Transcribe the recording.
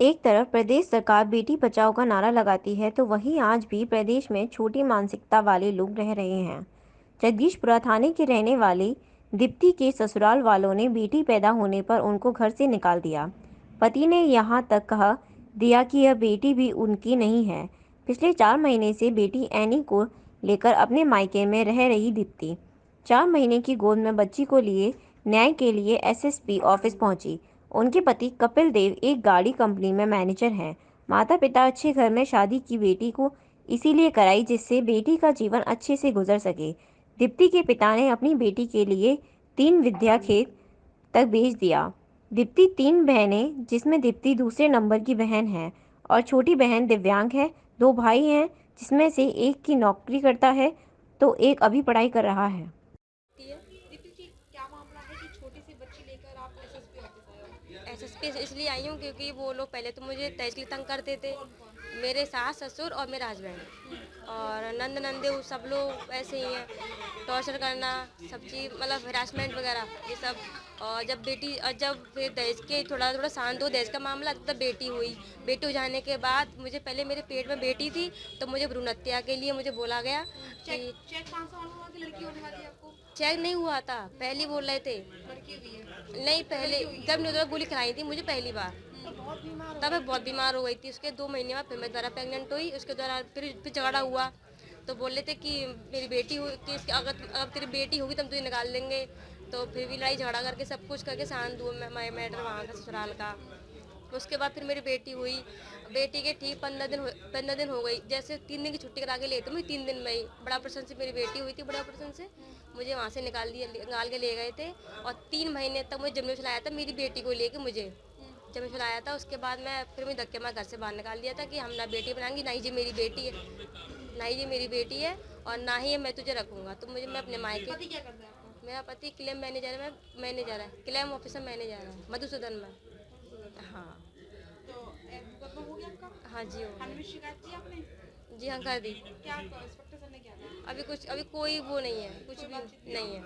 एक तरफ प्रदेश सरकार बेटी बचाओ का नारा लगाती है तो वहीं आज भी प्रदेश में छोटी मानसिकता वाले लोग रह रहे हैं। जगदीशपुरा थाने के रहने वाली दीप्ति के ससुराल वालों ने बेटी पैदा होने पर उनको घर से निकाल दिया। पति ने यहाँ तक कह दिया कि यह बेटी भी उनकी नहीं है। पिछले 4 महीने से बेटी एनी को लेकर अपने मायके में रह रही दीप्ति 4 महीने की गोद में बच्ची को लिए न्याय के लिए एसएसपी ऑफिस पहुंची। उनके पति कपिल देव एक गाड़ी कंपनी में मैनेजर हैं। माता पिता अच्छे घर में शादी की बेटी को इसीलिए कराई जिससे बेटी का जीवन अच्छे से गुजर सके। दीप्ति के पिता ने अपनी बेटी के लिए 3 विद्या खेत तक भेज दिया। दीप्ति 3 बहनें जिसमें दीप्ति दूसरे नंबर की बहन है और छोटी बहन दिव्यांग है। 2 भाई हैं जिसमें से एक की नौकरी करता है तो एक अभी पढ़ाई कर रहा है। दीप्ति जी, क्या मामला है कि छोटी सी बच्ची लेकर आप एसएसपी ऑफिस आए हो? एसएसपी इसलिए आई हूँ क्योंकि वो लोग पहले तो मुझे दहेज के लिए तंग करते थे। मेरे सास ससुर और मेरा हस्बैंड और नंद नंदे वो सब लोग ऐसे ही हैं, टॉर्चर करना, सब चीज़ मतलब हरासमेंट वगैरह ये सब। और जब फिर दहेज के थोड़ा थोड़ा शांत हो दहेज का मामला तब बेटी हुई। बेटी हो जाने के बाद मुझे पहले मेरे पेट में बेटी थी तो मुझे भ्रूण हत्या के लिए मुझे बोला गया कि चेक 5 साल हुआ कि लड़की होने वाली है आपको? चेक नहीं हुआ था, पहली बोल रहे थे लड़की हुई है। नहीं, पहले जब न्यूज़ गोली खिलाई थी मुझे पहली बार, तब मैं बहुत बीमार हो गई थी। उसके 2 महीने बाद फिर मैं दोबारा प्रेग्नेंट हुई। उसके दौरान फिर झगड़ा हुआ तो बोले थे कि मेरी बेटी हो कि अगर तेरी बेटी होगी तो हम तुझे निकाल लेंगे। तो फिर भी लड़ाई झगड़ा करके सब कुछ करके शांत हुआ मैटर वहाँ का ससुराल का। उसके बाद फिर मेरी बेटी हुई। बेटी के ठीक 15 दिन हो गई। जैसे 3 दिन की छुट्टी करा के लेते मुझे 3 दिन में ही बड़ा ऑपरेशन से मेरी बेटी हुई थी। बड़ा ऑपरेशन से मुझे वहाँ से निकाल के ले गए थे और 3 महीने तक मुझे जब में चलाया था मेरी बेटी को लेके मुझे जब में चलाया था। उसके बाद मैं फिर मुझे धक्के मार घर से बाहर निकाल दिया था कि हम ना बेटी बनाएंगी, ना ही जी मेरी बेटी है, ना ही ये मेरी बेटी है और ना ही मैं तुझे रखूँगा। तो मैं अपने मायके। पति क्या करता है आपका? मेरा पति क्लेम मैनेजर है, क्लेम ऑफिसर मैनेजर है मधुसूदन में। हाँ तो हो गया आपका? हाँ जी हो गया। शिकायत की आपने? जी हाँ कर दी। क्या इंस्पेक्टर सर ने क्या कहा? अभी कोई वो नहीं है, कुछ भी नहीं है।